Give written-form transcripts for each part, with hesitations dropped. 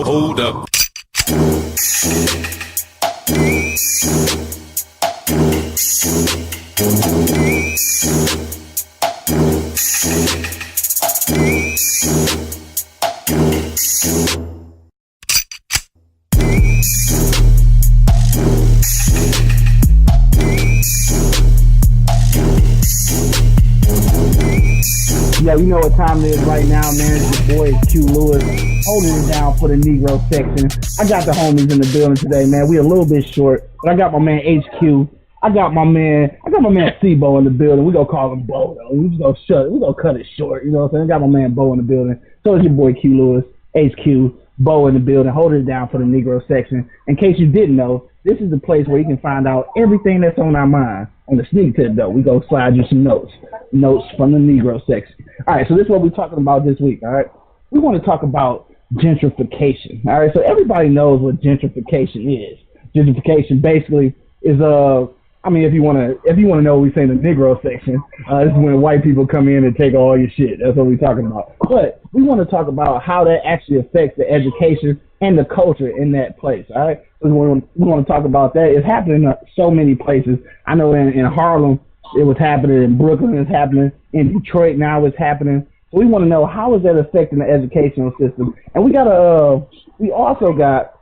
Hold up. Yeah, you know what time it is right now, man. It's your boy Q Lewis holding it down for the Negro section. I got the homies in the building today, man. We a little bit short, but I got my man HQ. I got my man C-Bo in the building. We gonna call him Bo though. We gonna cut it short, you know what I'm saying? I got my man Bo in the building. So it's your boy Q Lewis, HQ, Bo in the building, holding it down for the Negro section. In case you didn't know, this is the place where you can find out everything that's on our mind. On the sneak tip though, we go slide you some notes from the Negro section. All right, so this is what we're talking about this week. All right, we want to talk about gentrification. All right, so everybody knows what gentrification is. Gentrification basically is if you want to know what we say in the Negro section, this is when white people come in and take all your shit. That's what we're talking about. But we want to talk about how that actually affects the education and the culture in that place. All right, so we want to talk about that. It's happening in so many places. I know in Harlem it was happening, in Brooklyn it's happening, in Detroit now it's happening. So we want to know how is that affecting the educational system. And we also got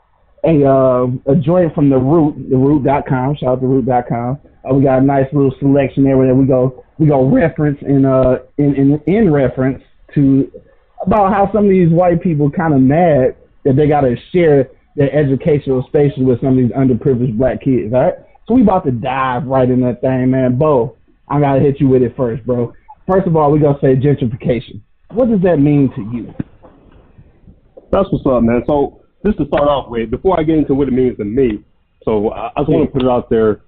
a joint from the root.com. Shout out to root.com. We got a nice little selection there where we go reference in reference to about how some of these white people kind of mad that they got to share their educational spaces with some of these underprivileged black kids. All right, so we about to dive right in that thing, man. Bo, I gotta hit you with it first, bro. First of all, we're gonna say gentrification. What does that mean to you? That's what's up, man. So just to start off with, before I get into what it means to me, so I just want to put it out there.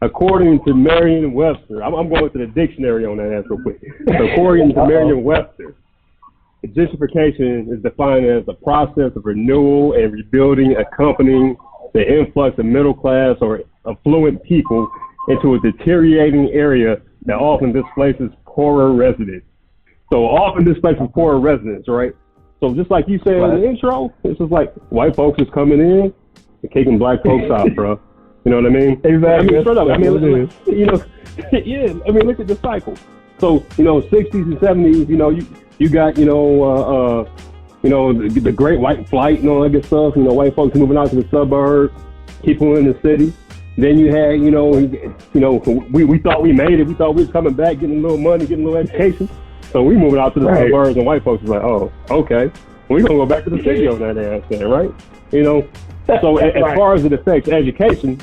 According to Merriam-Webster, I'm going to the dictionary on that real quick. So according to Merriam-Webster, gentrification is defined as the process of renewal and rebuilding accompanying the influx of middle class or affluent people into a deteriorating area that often displaces poorer residents. So often displaces poorer residents, right? So just like you said in the intro, it's just like white folks is coming in and kicking black folks out, bro. You know what I mean? Exactly. I mean, straight up. I mean, yeah. I mean, look at the cycle. So 60s and 70s, you got the Great White Flight and all that good stuff. White folks moving out to the suburbs, people in the city. Then you had, we thought we made it. We thought we was coming back, getting a little money, getting a little education. So we moving out to the suburbs, and white folks was like, oh, okay, we're gonna go back to the city on that ass there, right? So as far as it affects education,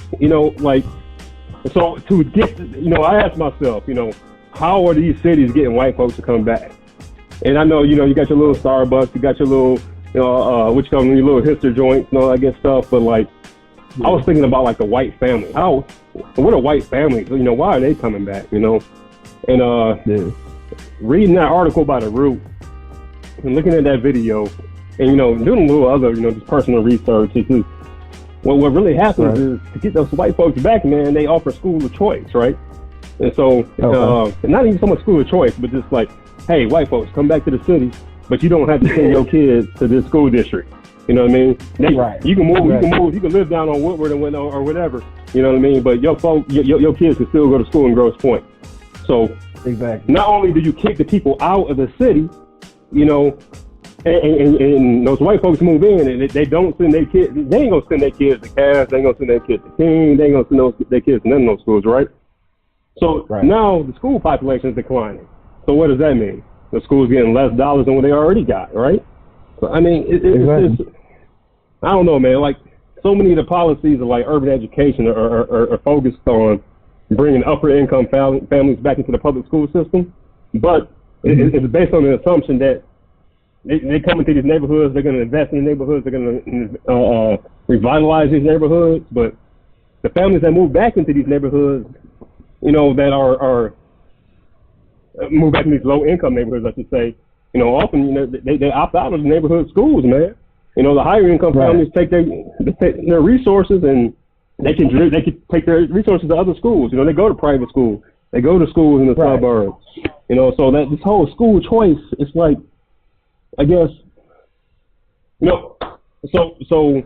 so to get, I asked myself, how are these cities getting white folks to come back? And I know, you got your little Starbucks, you got your little, your little hipster joints and all that good stuff, but I was thinking about the white family. What are white families? Why are they coming back? And reading that article by the Root and looking at that video, and doing a little other, just personal research. What really happens is to get those white folks back, man, they offer school of choice, right? And so, not even so much school of choice, but just hey, white folks, come back to the city, but you don't have to send your kids to this school district. You know what I mean? You can move, you can live down on Woodward and or whatever. You know what I mean? But your kids can still go to school in Grosse Pointe. So not only do you kick the people out of the city, and those white folks move in and they don't send their kids, they ain't gonna send their kids to Cass, they ain't gonna send their kids to King, they ain't gonna send their kids to none of those schools, right? So now the school population is declining. So what does that mean? The school's getting less dollars than what they already got, right? So I mean, it's I don't know, man. So many of the policies of urban education are focused on bringing upper income families back into the public school system, but it's based on the assumption that they come into these neighborhoods, they're going to invest in the neighborhoods, they're going to revitalize these neighborhoods. But the families that move back into these neighborhoods, that are move back in these low income neighborhoods, I should say, often they opt out of the neighborhood schools, man. The higher income families take their resources and they can take their resources to other schools. They go to private schools, they go to schools in the suburbs. So that this whole school choice, it's I guess, So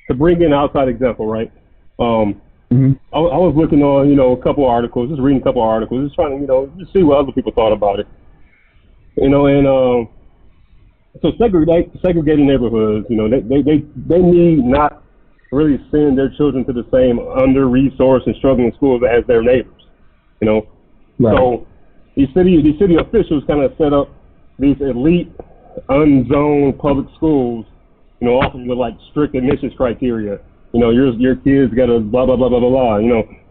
to bring in an outside example, right? I was looking on, a couple articles, just reading a couple articles, just trying to, just see what other people thought about it. And so segregating neighborhoods, they need not really send their children to the same under-resourced and struggling schools as their neighbors, Right. So these city officials kind of set up these elite, unzoned public schools, often with like strict admissions criteria. Your kids got a blah blah blah blah blah blah.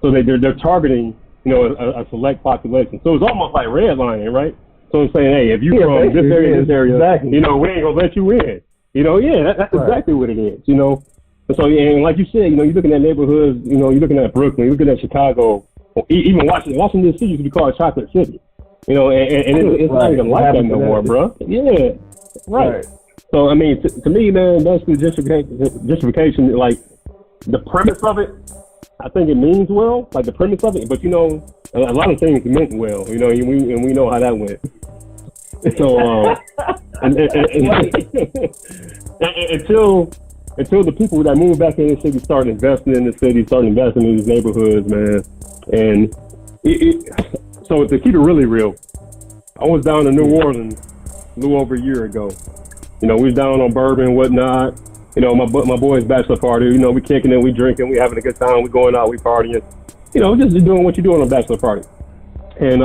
So they're targeting a select population. So it's almost like redlining, right? So I'm saying, hey, if you from this area, exactly. we ain't gonna let you in. That's exactly what it is. So and like you said, you're looking at neighborhoods. You're looking at Brooklyn, you're looking at Chicago, or even Washington D.C. used to be called Chocolate City. And it's not even like that no more, bro. Yeah, right. So I mean, to me, man, that's the gentrification. Like the premise of it, I think it means well, like the premise of it. But a lot of things meant well, and we know how that went. So until the people that move back in the city start investing in the city, start investing in these neighborhoods, man. And so to keep it really real, I was down in New Orleans a little over a year ago. We was down on bourbon and whatnot. My boys' bachelor party. We kicking it, we drinking, we having a good time, we going out, we partying. Just doing what you do on a bachelor party. And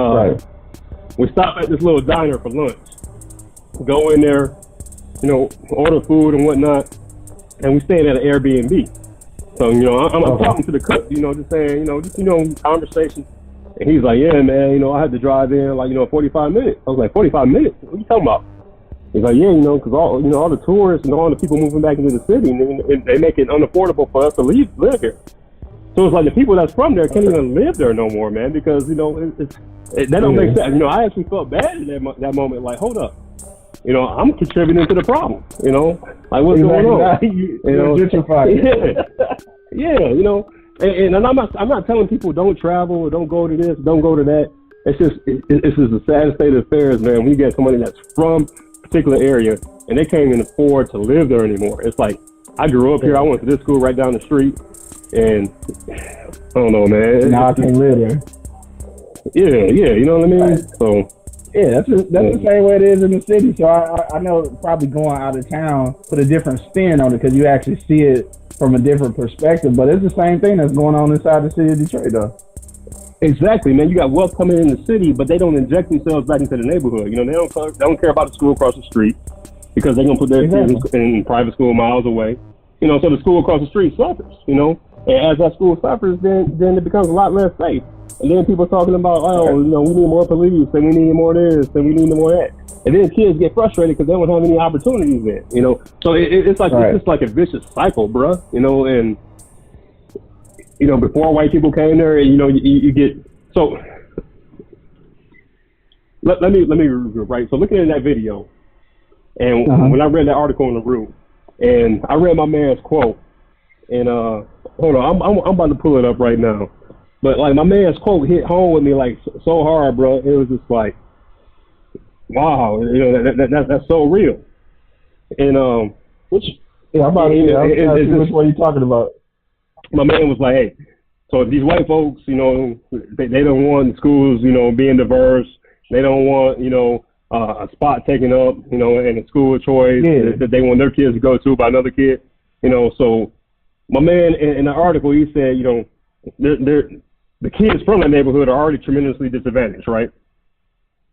we stop at this little diner for lunch. Go in there, order food and whatnot, and we staying at an Airbnb. So I'm talking to the cook, just saying, conversation. And he's like, yeah, man, I had to drive in 45 minutes. I was like, 45 minutes? What are you talking about? He's like, yeah, because all the tourists and all the people moving back into the city, and they make it unaffordable for us to live here. So it's like the people that's from there can't even live there no more, man, because that don't make sense. I actually felt bad in that moment. Like, hold up, I'm contributing to the problem. Like what's going on? You're gentrifying. Yeah. And I'm not telling people don't travel or don't go to this, don't go to that. It's just the sad state of affairs, man. When you get somebody that's from a particular area and they can't even afford to live there anymore. It's like I grew up here. I went to this school right down the street, and I don't know, man. Now I can't live there. Yeah, you know what I mean. Right. So yeah, that's the same way it is in the city. So I know probably going out of town put a different spin on it because you actually see it from a different perspective. But it's the same thing that's going on inside the city of Detroit, though. Exactly, man. You got wealth coming in the city, but they don't inject themselves back into the neighborhood. They don't care about the school across the street because they're gonna put their kids in private school miles away. So the school across the street suffers. And as that school suffers, then it becomes a lot less safe. And then people talking about, we need more police, and we need more this, and we need more that. And then kids get frustrated because they don't have any opportunities then. So it's like it's just like a vicious cycle, bruh. And before white people came there, you get so. Let me right. So looking at that video, and when I read that article in the room, and I read my man's quote, and hold on, I'm about to pull it up right now. But like my man's quote hit home with me like so hard, bro. It was just like, wow, that's so real. And which I'm about to which one you talking about? My man was like, hey, so these white folks, they don't want schools, being diverse. They don't want, a spot taken up, in a school of choice that they want their kids to go to by another kid. So my man in the article, he said, the kids from that neighborhood are already tremendously disadvantaged, right?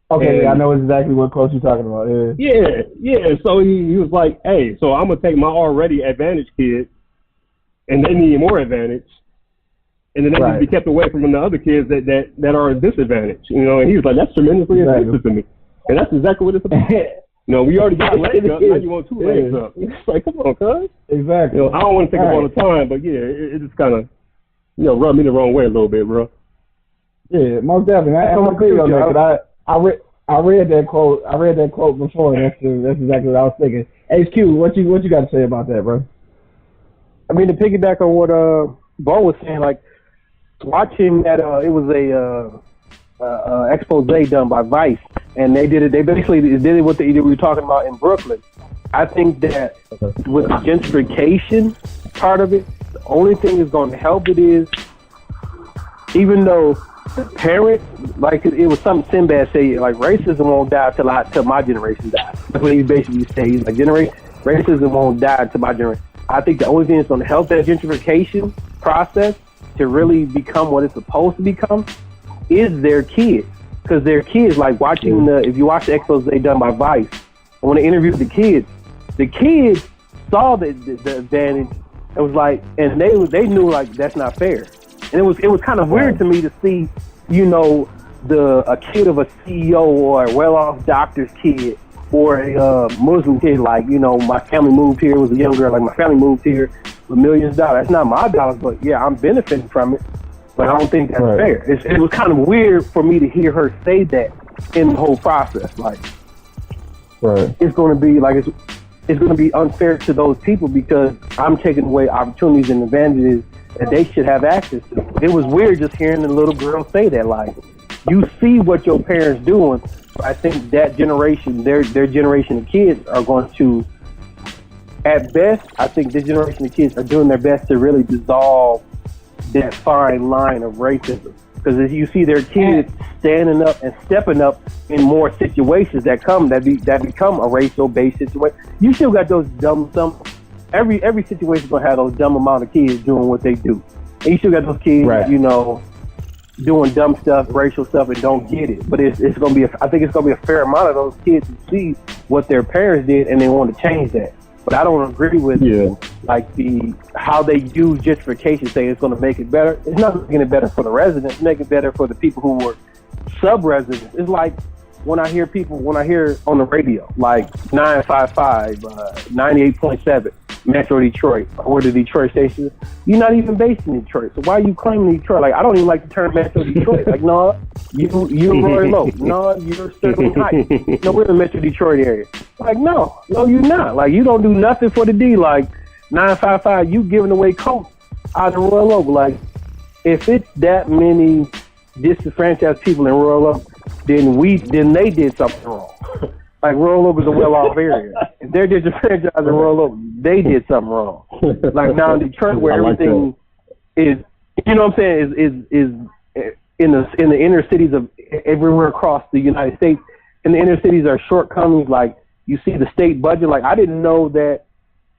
Okay, and I know exactly what quote you're talking about. Yeah. So he was like, hey, so I'm going to take my already advantaged kid, and they need more advantage, and then they need to be kept away from the other kids that are disadvantaged. And he was like, that's tremendously offensive to me. And that's exactly what it's about. We already got a leg up, now you want two legs up. It's like, come on, cuz. Exactly. I don't want to take up all the time, but yeah, it just kind of, rubbed me the wrong way a little bit, bro. Yeah, most definitely. I'm agree on that. I read that quote. I read that quote before. That's exactly what I was thinking. HQ, what you got to say about that, bro? I mean, to piggyback on what Bo was saying, like watching that, it was a expose done by Vice, and they did it. They basically did it what we were talking about in Brooklyn. I think that with the gentrification part of it, the only thing that's going to help it is, even though the parent, like it was something Sinbad said, like racism won't die till my generation dies. That's what he basically said. He's like, racism won't die until my generation. I think the only thing that's going to help that gentrification process to really become what it's supposed to become is their kids. Because their kids, like watching if you watch the expose done by Vice, when they interviewed the kids saw the advantage. It was like, and they knew like that's not fair. And it was kind of weird to me to see, you know, a kid of a CEO or a well-off doctor's kid or a Muslim kid, like, you know, my family moved here, was a young girl, like my family moved here with millions of dollars. That's not my dollars, but yeah, I'm benefiting from it. But I don't think that's fair. It was kind of weird for me to hear her say that in the whole process. Like, it's going to be like it's going to be unfair to those people because I'm taking away opportunities and advantages that they should have access to. It was weird just hearing the little girl say that. Like, you see what your parents doing. I think that generation, their generation of kids are going to, at best, I think this generation of kids are doing their best to really dissolve that fine line of racism. Because if you see their kids standing up and stepping up in more situations that become a racial-based situation, you still got those every situation gonna have those dumb amount of kids doing what they do. And you still got those kids, you know, doing dumb stuff, racial stuff, and don't get it. But it's gonna be I think it's gonna be a fair amount of those kids who see what their parents did and they want to change that. But I don't agree with like how they use gentrification, saying it's gonna make it better. It's not making it better for the residents, it's making it better for the people who were sub-residents. It's like when I hear on the radio, like 955, 98.7, Metro Detroit, or the Detroit station, you're not even based in Detroit. So why are you claiming Detroit? Like, I don't even like the term Metro Detroit. Like, no, you're Roy Lowe. No, you're Sterling Heights. No, we're in the Metro Detroit area. Like, no, you're not. Like, you don't do nothing for the D. Like, 955, you giving away coats out of Royal Oak. Like, if it's that many disenfranchised people in Royal Oak, then they did something wrong. Like, Royal Oak is a well-off area. If they're disenfranchised in Royal Oak, they did something wrong. Like now in Detroit, where everything is, you know what I'm saying, is in the inner cities of everywhere across the United States. In the inner cities are shortcomings. Like, you see the state budget. Like, I didn't know that,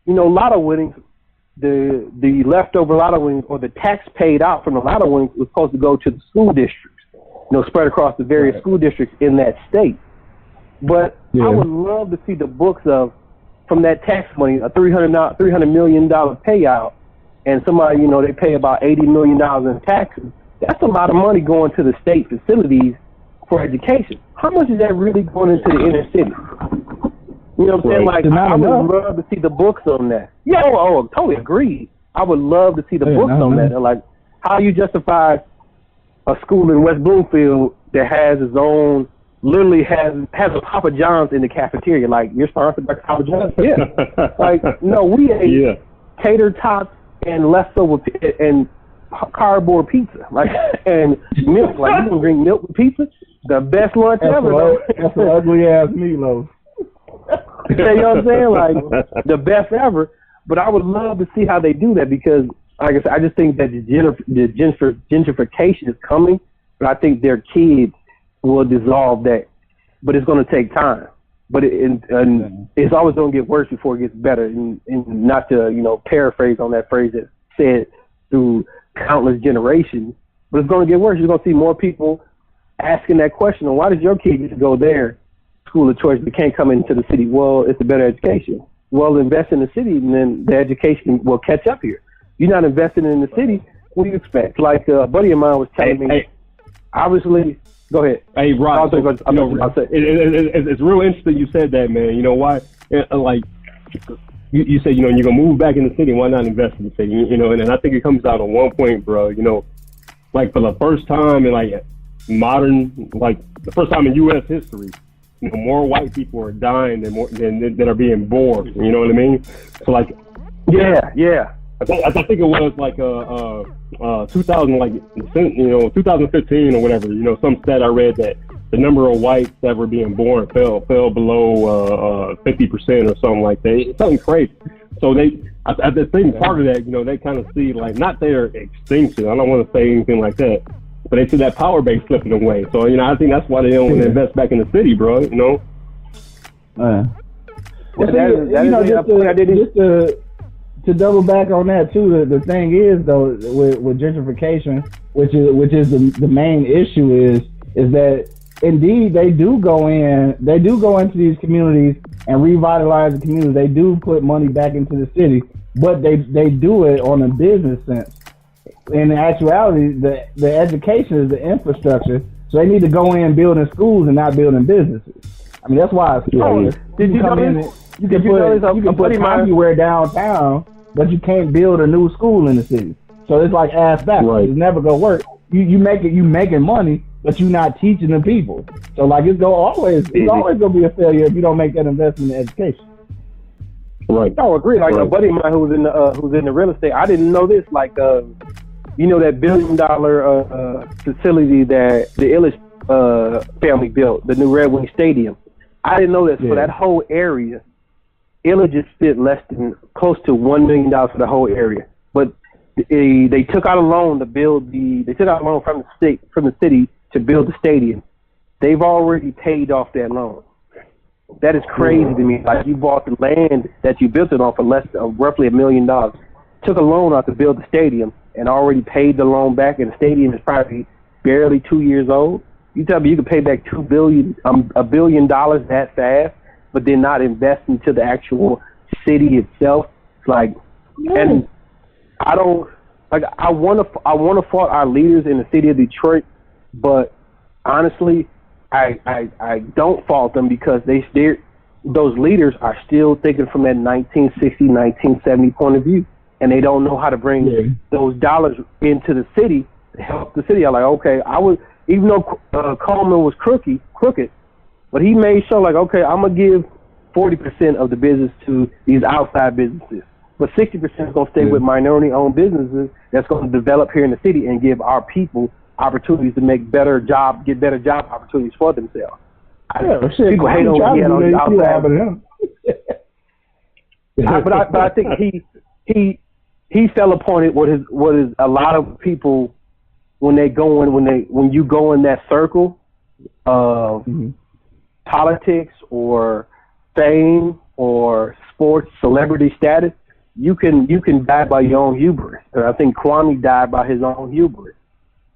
you know, lotto winnings, the leftover lotto winnings or the tax paid out from the lotto winnings was supposed to go to the school districts, you know, spread across the various school districts in that state. But I would love to see the books of, from that tax money, a $300 million payout, and somebody, you know, they pay about $80 million in taxes. That's a lot of money going to the state facilities for education. How much is that really going into the inner city? You know what I'm saying? Like, I would love to see the books on that. Yeah, totally agree. I would love to see the books on that. Like, how you justify a school in West Bloomfield that has its own, literally has a Papa John's in the cafeteria. Like, you're sponsored by Papa John's? Yeah. Like, no, we ate tater tots and leftover and cardboard pizza, like, and milk. Like, you can drink milk with pizza? The best lunch ever. That's an ugly ass meatloaf. You know what I'm saying? Like, the best ever. But I would love to see how they do that because, like I said, I just think that the gentrification is coming, but I think their kids will dissolve that. But it's going to take time. But it's always going to get worse before it gets better. And not to, you know, paraphrase on that phrase that said through countless generations, but it's going to get worse. You're going to see more people asking that question, why does your kid get to go there, school of choice, but can't come into the city? Well, it's a better education. Well, invest in the city, and then the education will catch up here. You're not investing in the city, what do you expect? Like a buddy of mine was telling me, obviously, go ahead. Hey, Rob, it's real interesting you said that, man. You know why? Like, you said, you know, you're going to move back in the city, why not invest in the city? You know, and I think it comes down to one point, bro. You know, like, for the first time in, like, modern, like, the first time in U.S. history, you know, more white people are dying than are being born. You know what I mean? So, like, yeah. I think it was like 2000, like, you know, 2015 or whatever. You know, some stat I read that the number of whites that were being born fell below 50% or something like that. It's something crazy. So I think part of that, you know, they kind of see like not their extinction. I don't want to say anything like that, but they see that power base slipping away. So you know, I think that's why they don't want to invest back in the city, bro. You know. To double back on that too, the thing is though with gentrification, which is the main issue is that indeed they do go into these communities and revitalize the communities. They do put money back into the city, but they do it on a business sense. In actuality, the education is the infrastructure, so they need to go in building schools and not building businesses. I mean, that's why it's hard. Did you know this? You can put everywhere downtown, but you can't build a new school in the city. So it's like ass back. Right. It's never gonna work. You making money, but you're not teaching the people. So like it's always gonna be a failure if you don't make that investment in education. Right. I agree. Like a buddy of mine who's in the real estate. I didn't know this. Like you know that $1 billion facility that the Illich family built, the new Red Wing Stadium. I didn't know that for that whole area. Illich just spent less than close to $1 million for the whole area, but they took out a loan to build they took out a loan from the city to build the stadium. They've already paid off that loan. That is crazy to me. Like you bought the land that you built it on for less than roughly $1 million. Took a loan out to build the stadium and already paid the loan back, and the stadium is probably barely 2 years old. You tell me you could pay back $1 billion that fast, but then not invest into the actual city itself. It's like, and I don't like. I want to fault our leaders in the city of Detroit, but honestly, I don't fault them because those leaders are still thinking from that 1960, 1970 point of view, and they don't know how to bring those dollars into the city to help the city. I'm like, okay, even though Coleman was crooked, but he made sure, like, okay, I'm going to give 40% of the business to these outside businesses, but 60% is going to stay with minority-owned businesses that's going to develop here in the city and give our people opportunities to get better job opportunities for themselves. People hate on the outside. But I think he fell upon it. What is a lot of people when you go in that circle of politics or fame or sports celebrity status, you can die by your own hubris. And I think Kwame died by his own hubris,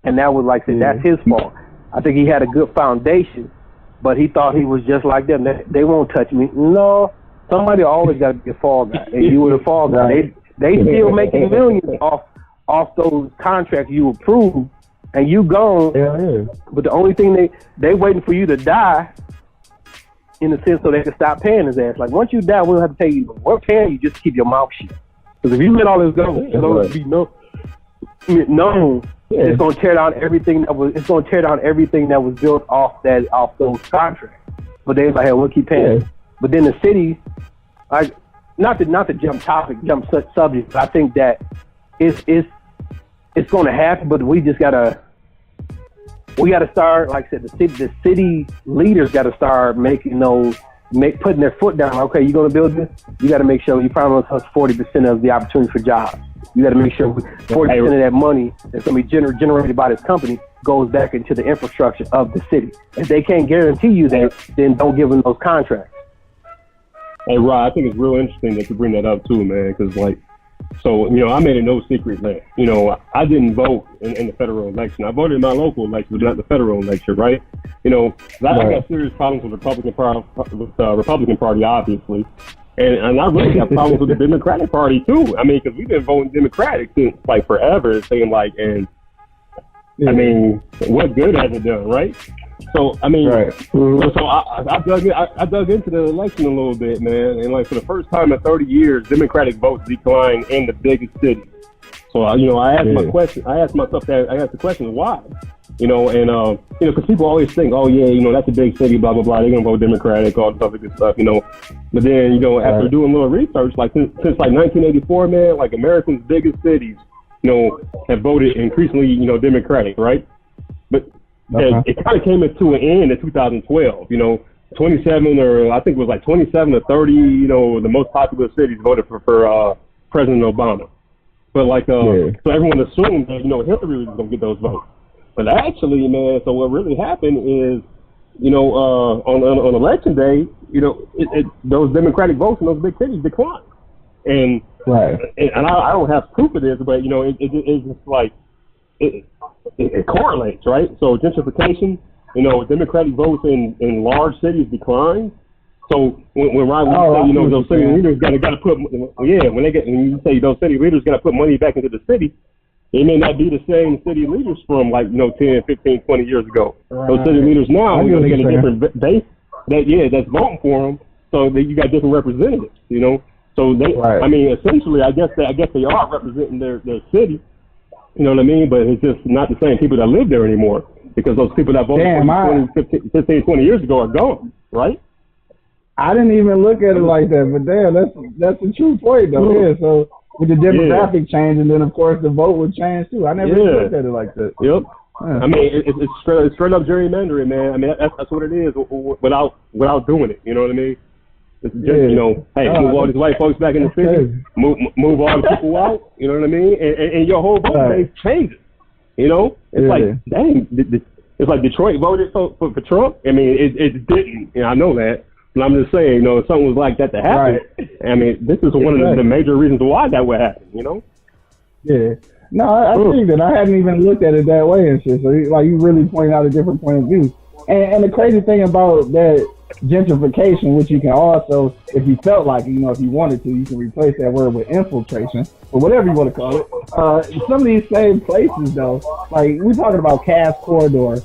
and that was like that's his fault. I think he had a good foundation, but he thought he was just like them. They won't touch me. No, somebody always got to be a fall guy, and you were the fall guy. They still making millions off those contracts you approved, and you gone. But the only thing they waiting for you to die, in a sense, so they can stop paying his ass. Like once you die, we don't have to pay you. We're paying you just to keep your mouth shut. Because if you let all this go, it's going to be known. It's going to tear down everything that was. It's going to tear down everything that was built off those contracts. But they like, hey, we'll keep paying. But then the city, like, not to jump subject, but I think that it's going to happen. But we just gotta start. Like I said, the city leaders got to start putting their foot down. Okay, you're going to build this. You got to make sure you promise us 40% of the opportunity for jobs. You got to make sure 40% of that money that's going to be generated by this company goes back into the infrastructure of the city. If they can't guarantee you that, then don't give them those contracts. Hey, Rod, I think it's real interesting that you bring that up too, man, because I made it no secret that, I didn't vote in the federal election. I voted in my local election, but not the federal election, right? I got serious problems with the Republican Party, obviously. And I really got problems with the Democratic Party too. I mean, because we've been voting Democratic since like forever. It seemed like, I mean, what good has it done, right? So I mean, so I dug into the election a little bit, man, and like for the first time in 30 years, Democratic votes declined in the biggest cities. So I asked the question, why? Because people always think, oh yeah, that's a big city, blah blah blah. They're gonna vote Democratic, all this other good stuff, But then, after doing a little research, like since like 1984, man, like America's biggest cities, have voted increasingly, Democratic, right? But it kind of came into an end in 2012. 27 or I think it was like 27 or 30. The most popular cities voted for President Obama. But so everyone assumed that Hillary was going to get those votes. But actually, man, so what really happened is, on election day, those Democratic votes in those big cities declined. And I don't have proof of this, but it's just like it correlates, right? So gentrification, Democratic votes in large cities decline. So when Ryan say, those city leaders got to put, when you say those city leaders got to put money back into the city, it may not be the same city leaders from 10, 15, 20 years ago. Right. Those city leaders now, they get a different base that's voting for them. So that you got different representatives, So they, I mean, essentially, I guess they are representing their city. You know what I mean? But it's just not the same people that live there anymore because those people that voted 15, 20 years ago are gone, right? I didn't even look at it like that, but damn, that's a true point, though. Yeah, so with the demographic change, and then of course the vote would change too. I never even looked at it like that. Yep. I mean, it's straight up gerrymandering, man. I mean, that's what it is without doing it. You know what I mean? It's just, hey, move all these white folks back in the city, move all the people out. You know what I mean? And your whole vote base changes. It's like, dang, it's like Detroit voted for Trump. I mean, it didn't. I know that. But I'm just saying, if something was like that to happen, I mean, this is one of the major reasons why that would happen, Yeah. No, I think that I hadn't even looked at it that way and shit. So, you really pointed out a different point of view. And the crazy thing about that gentrification, which you can also, if you felt like it, if you wanted to, you can replace that word with infiltration, or whatever you want to call it. Some of these same places, though, we're talking about Cass Corridor.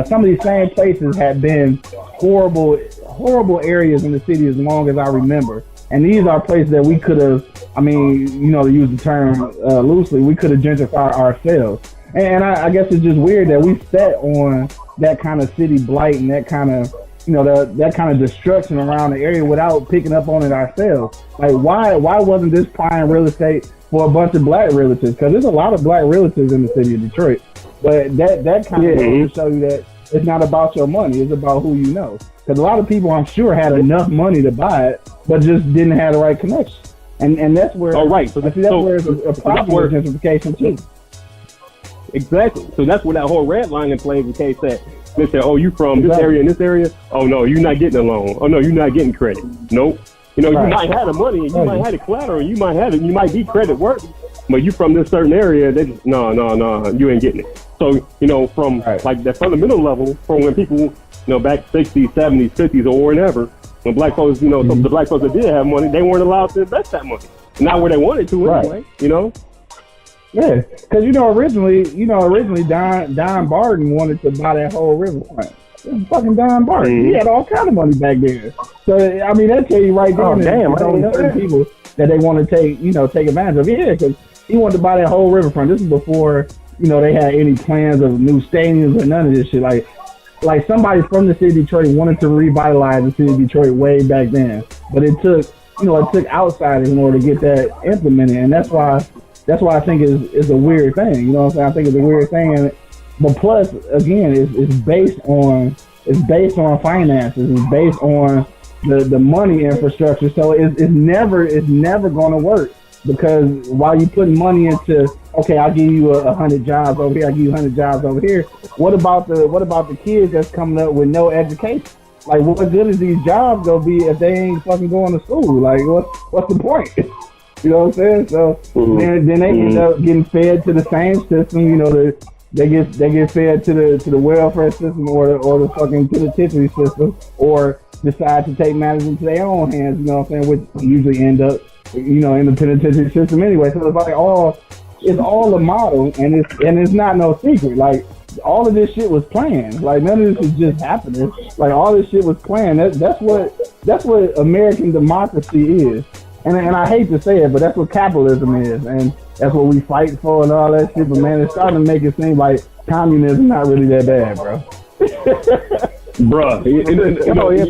Some of these same places have been horrible areas in the city as long as I remember. And these are places that we could have, to use the term loosely, we could have gentrified ourselves. And I guess it's just weird that we set on that kind of city blight and that kind of, that kind of destruction around the area without picking up on it ourselves. Why wasn't this prime real estate for a bunch of black relatives? Because there's a lot of black relatives in the city of Detroit. But that kind of goes to show you that it's not about your money, it's about who you know. Because a lot of people, I'm sure, had enough money to buy it, but just didn't have the right connection. And that's where, where it's a problem with gentrification too. Exactly. So that's where that whole redlining plays in case that they say, oh, you from this area and this area? Oh, no, you're not getting a loan. Oh, no, you're not getting credit. Nope. You might have the money and you might have the collateral and you might have it. You might be credit worthy, but you from this certain area, they just, no, you ain't getting it. So, from that fundamental level, from when people, back 60s, 70s, 50s, or whenever, when black folks, some of the black folks that did have money, they weren't allowed to invest that money. Not where they wanted to anyway, Yeah, because originally Don Barton wanted to buy that whole riverfront. It was fucking Don Barton. He had all kind of money back then. So I mean, that tell you right there. Oh damn! I don't know certain people that they want to take advantage of. Yeah, because he wanted to buy that whole riverfront. This is before they had any plans of new stadiums or none of this shit. Like somebody from the city of Detroit wanted to revitalize the city of Detroit way back then, but it took outsiders in order to get that implemented, and that's why I think it's a weird thing. You know what I'm saying? I think it's a weird thing, but plus, again, it's based on finances. It's based on the money infrastructure. So it's never going to work because while you're putting money into, okay, I'll give you 100 jobs over here. I'll give you 100 jobs over here. What about the kids that's coming up with no education? Like, what good is these jobs gonna be if they ain't fucking going to school? Like, what's the point? You know what I'm saying? So then they end up getting fed to the same system. They get fed to the welfare system or the fucking penitentiary system, or decide to take matters into their own hands. You know what I'm saying? Which usually end up in the penitentiary system anyway. So it's all a model, and it's not no secret. Like, all of this shit was planned. Like, none of this is just happening. Like, all this shit was planned. That's what American democracy is. And I hate to say it, but that's what capitalism is, and that's what we fight for and all that shit. But man, it's starting to make it seem like communism not really that bad, bro. Bruh,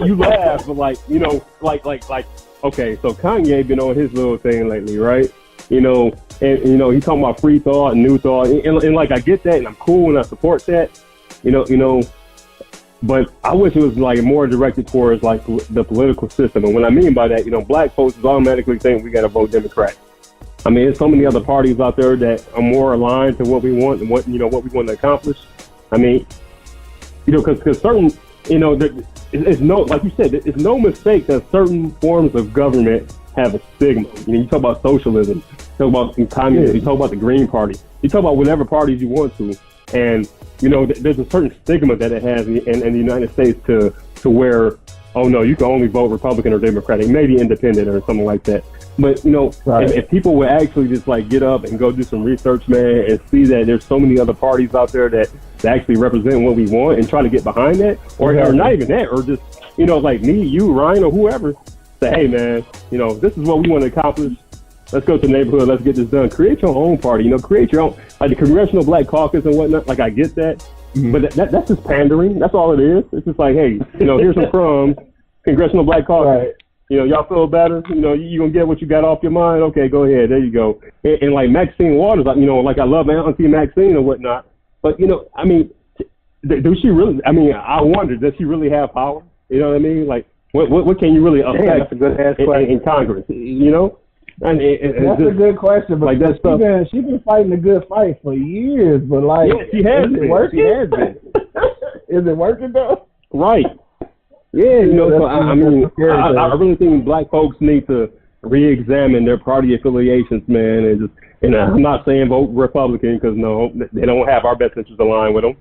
you laugh, but okay, so Kanye been on his little thing lately, right? And he talking about free thought and new thought, and like I get that, and I'm cool and I support that. But I wish it was like more directed towards like the political system. And what I mean by that, black folks is automatically saying we got to vote Democrat. I mean, there's so many other parties out there that are more aligned to what we want and what we want to accomplish. I mean, because certain, it's no, like you said, it's no mistake that certain forms of government have a stigma. You talk about socialism, you talk about communism, you talk about the Green Party, you talk about whatever parties you want to, and there's a certain stigma that it has in the United States to where, oh no, you can only vote Republican or Democratic, maybe independent or something like that. But right. if people would actually just like get up and go do some research, man, and see that there's so many other parties out there that actually represent what we want and try to get behind that, or not even that, or just like me, you, Ryan, or whoever, say, hey man, this is what we want to accomplish. Let's go to the neighborhood. Let's get this done. Create your own party. Create your own, like the Congressional Black Caucus and whatnot. Like I get that, but that's just pandering. That's all it is. It's just like, hey, here's some crumbs. Congressional Black Caucus. Right. Y'all feel better. You gonna get what you got off your mind. Okay, go ahead. There you go. And like Maxine Waters, like I love my Auntie Maxine and whatnot. But I mean, does she really? I mean, I wonder, does she really have power? You know what I mean? Like, what can you really affect? That's a good ass question. In Congress? And that's a good question, but like that stuff. She's been fighting a good fight for years, but like, yeah, she has been. Working? She has been. Is it working though? Right. Yeah, so I mean, I really think black folks need to re-examine their party affiliations, man, and I'm not saying vote Republican because no, they don't have our best interests aligned with them,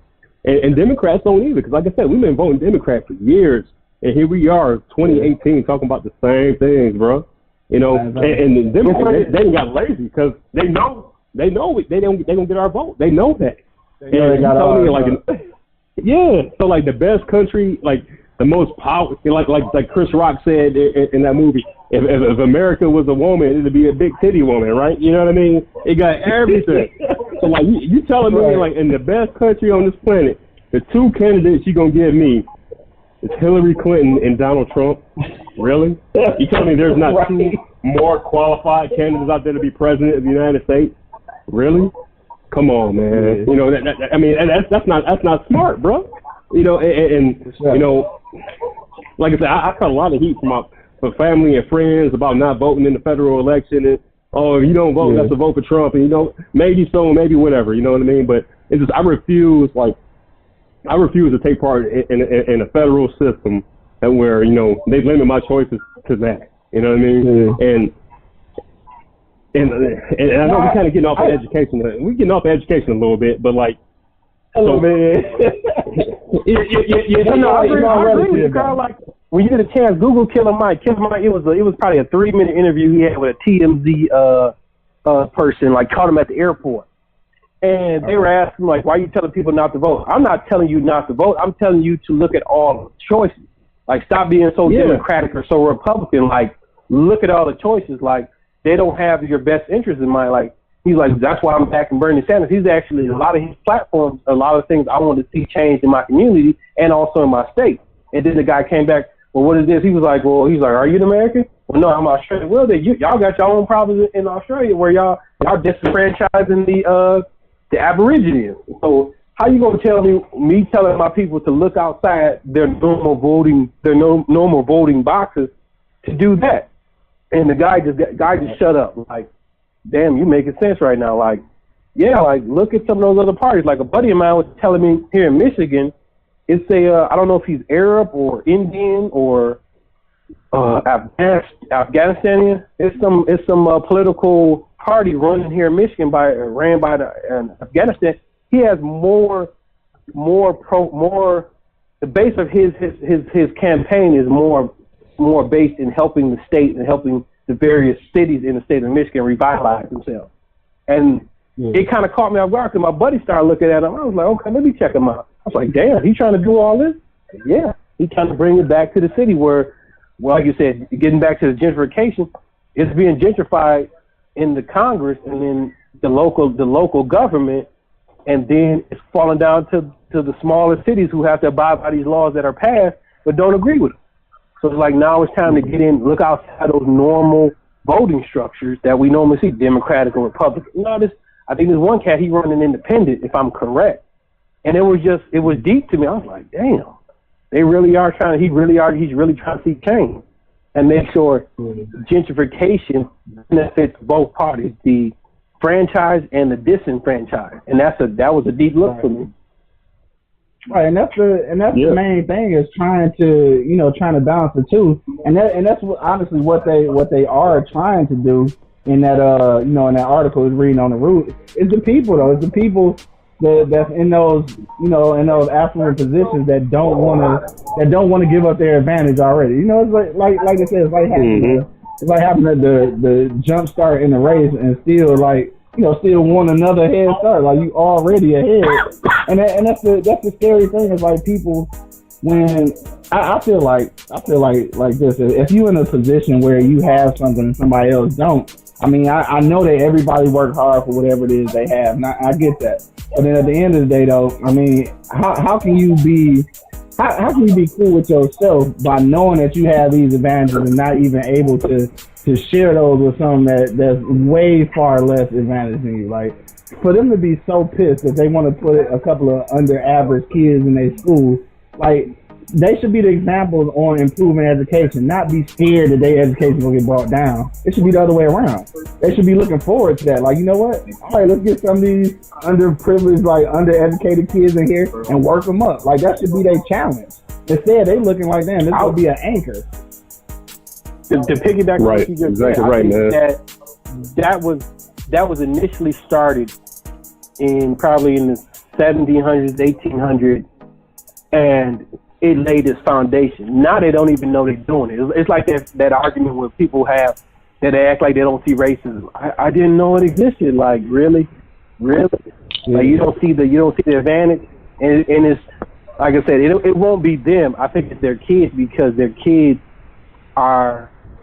and Democrats don't either, because like I said, we've been voting Democrat for years, and here we are, 2018, talking about the same things, bro. And the Democrats, they got lazy because they know they don't get our vote. They know that. So like the best country, like the most power, like Chris Rock said in that movie, if America was a woman, it'd be a big titty woman, right? You know what I mean? It got everything. So like you telling me like in the best country on this planet, the two candidates you gonna give me is Hillary Clinton and Donald Trump? Really? You telling me there's not two more qualified candidates out there to be president of the United States? Really? Come on, man. I mean, that's not smart, bro. Like I said, I got a lot of heat from family and friends about not voting in the federal election. And if you don't vote, that's a vote for Trump. And maybe so, maybe whatever. You know what I mean? But it's just I refuse to take part in a federal system and where they limit my choices to that. You know what I mean? And I know we're kind of getting off of education. We're getting off of education a little bit, but like a little bit. I agree with you, Carl. Like when you get a chance, Google Killer Mike. Killer Mike. It was probably a 3-minute interview he had with a TMZ person. Like caught him at the airport, and they were asking like, "Why are you telling people not to vote?" I'm not telling you not to vote. I'm telling you to look at all the choices. Like stop being so Democratic or so Republican. Like look at all the choices. Like they don't have your best interest in mind. Like he's like, that's why I'm backing Bernie Sanders. He's actually, a lot of his platforms, a lot of things I want to see changed in my community and also in my state. And then the guy came back, well, what is this? He was like, are you an American? Well, no, I'm Australian. Well, y'all got your own problems in Australia where y'all disenfranchising the Aborigines. So how you gonna tell me telling my people to look outside their normal voting boxes to do that? And the guy just shut up. Like, damn, you making sense right now. Like, yeah, like look at some of those other parties. Like a buddy of mine was telling me here in Michigan, it's I don't know if he's Arab or Indian or Afghanistanian. It's some political party running here in Michigan ran by Afghanistan. He has more. The base of his campaign is more based in helping the state and helping the various cities in the state of Michigan revitalize themselves. And it kind of caught me off guard because my buddy started looking at him. I was like, okay, let me check him out. I was like, damn, he's trying to do all this? Yeah, he's trying to bring it back to the city where, well, like you said, getting back to the gentrification, it's being gentrified in the Congress and in the local government, and then it's falling down to the smaller cities who have to abide by these laws that are passed but don't agree with them. So it's like now it's time to get in, look outside those normal voting structures that we normally see, Democratic and Republican. I think there's one cat, he running independent, if I'm correct. And it was deep to me. I was like, damn, he's really trying to see change and make sure gentrification benefits both parties, the franchise and the disenfranchised. And that was a deep look for me. Right, and that's the main thing is trying to balance the two, and that's honestly what they are trying to do in that in that article is reading on the root. It's the people though. It's the people that's in those affluent positions that don't want to give up their advantage already. It's like I said, it's like having the jump start in the race and still want another head start. Like you already ahead, and that's the scary thing is like people when I feel like this. If you in a position where you have something and somebody else don't, I mean, I know that everybody works hard for whatever it is they have, and I get that. But then at the end of the day, though, I mean, how can you be cool with yourself by knowing that you have these advantages and not even able to share those with someone that's way far less advantaged than you? Like, for them to be so pissed that they want to put a couple of under average kids in their school, like, they should be the examples on improving education, not be scared that their education will get brought down. It should be the other way around. They should be looking forward to that. Like, you know what? All right, let's get some of these underprivileged, like undereducated kids in here and work them up. Like, that should be their challenge. Instead, they looking like, damn, this will be an anchor. To piggyback on what you just said, I think that was initially started probably in the 1700s, 1800s, and it laid its foundation. Now they don't even know they're doing it. It's like that argument where people have that they act like they don't see racism. I didn't know it existed. Like really, like you don't see the advantage, and it's like I said, it won't be them. I think it's their kids because their kids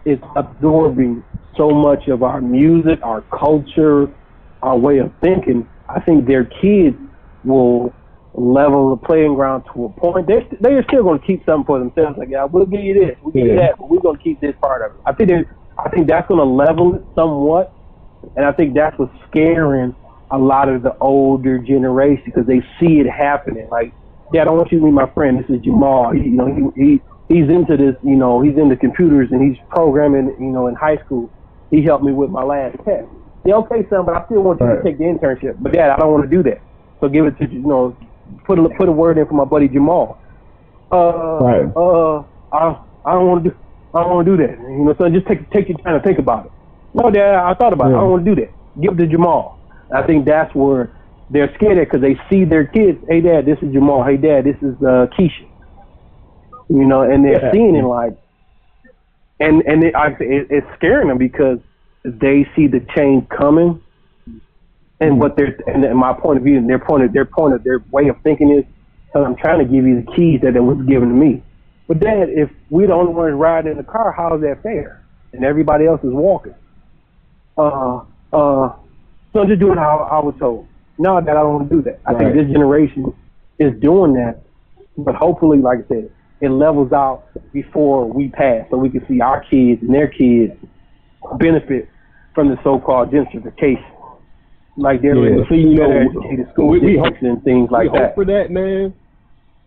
it's absorbing so much of our music, our culture, our way of thinking. I think their kids will level the playing ground to a point. They're still going to keep something for themselves. Like, yeah, we'll give you this, we'll give you that, but we're going to keep this part of it. I think that's going to level it somewhat, and I think that's what's scaring a lot of the older generation because they see it happening. Like, Dad, I want you to meet my friend. This is Jamal. He's into this. He's into computers and he's programming. In high school, he helped me with my last test. Yeah, okay, son, but I still want you to take the internship. But Dad, I don't want to do that. So give it to put a word in for my buddy Jamal. I don't want to do that. So just take your time to think about it. No, Dad, I thought about it. I don't want to do that. Give it to Jamal. I think that's where they're scared at because they see their kids. Hey, Dad, this is Jamal. Hey, Dad, this is Keisha. And they're seeing it like, and it's scaring them because they see the change coming. And what and my point of view, and their way of thinking is, I'm trying to give you the keys that was given to me. But Dad, if we're the only ones riding in the car, how is that fair? And everybody else is walking. So I'm just doing how I was told. No, Dad, I don't want to do that. I think this generation is doing that, but hopefully, like I said, it levels out before we pass, so we can see our kids and their kids benefit from the so-called gentrification. Like they're in educated school districts and things like that. We hope for that, man.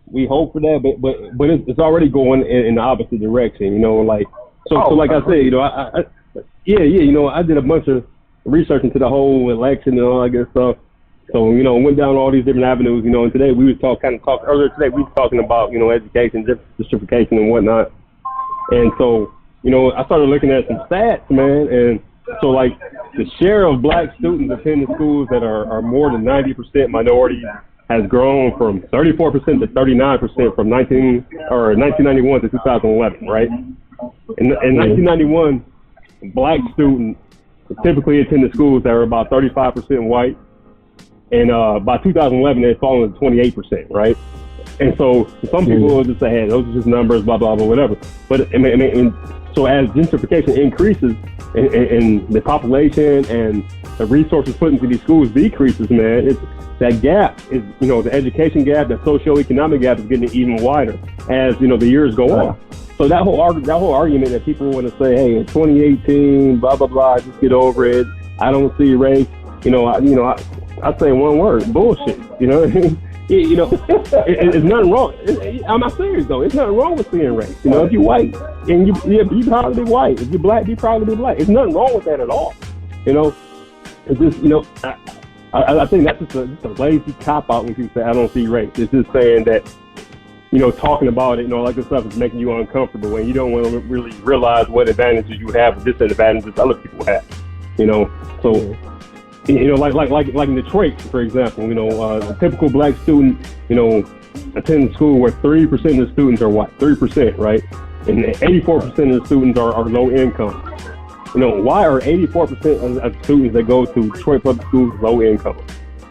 We hope for that, but it's already going in the opposite direction. Like so like I said, I did a bunch of research into the whole election and all that good stuff. So went down all these different avenues. And today we was earlier today we was talking about education, gentrification and whatnot. And so I started looking at some stats, man, and so like the share of black students attending schools that are more than 90% minority has grown from 34% to 39% from 1991 to 2011, right? In 1991, black students typically attended schools that were about 35% white, and by 2011 they had fallen to 28%, right? And so some people will just say, hey, those are just numbers, blah blah blah, whatever. But so as gentrification increases and the population and the resources put into these schools decreases, man, that gap is, the education gap, the socioeconomic gap is getting even wider as, the years go on. So that whole argument that people want to say, hey, in 2018, blah, blah, blah, just get over it. I don't see race. I say one word, bullshit. You know, it's nothing wrong. I'm not serious though. It's nothing wrong with seeing race. You know, if you're white and you proud to be white. If you're black, be proud to be black. There's nothing wrong with that at all. You know, it's just, you know, I think that's just a lazy cop out when people say I don't see race. It's just saying that, you know, talking about it, you know, like this stuff is making you uncomfortable when you don't want to really realize what advantages you have and disadvantages other people have. You know, so. You know, like in Detroit, for example, you know, a typical black student, you know, attending school where 30% of the students are white, 30%, right? And 84% of the students are low income. You know, why are 84% of students that go to Detroit public schools low income?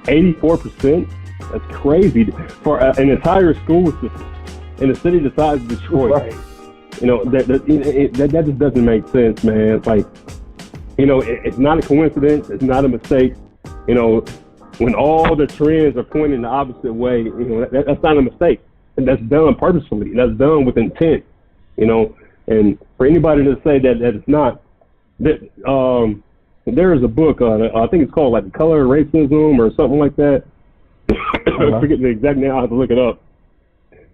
84%? That's crazy for an entire school system in a city the size of Detroit. Right. You know, that just doesn't make sense, man. Like, you know, it's not a coincidence. It's not a mistake. You know, when all the trends are pointing the opposite way, you know, that's not a mistake. And that's done purposefully. That's done with intent. You know, and for anybody to say that it's not, that there is a book, I think it's called like The Color of Racism or something like that. I forget the exact name. I'll have to look it up.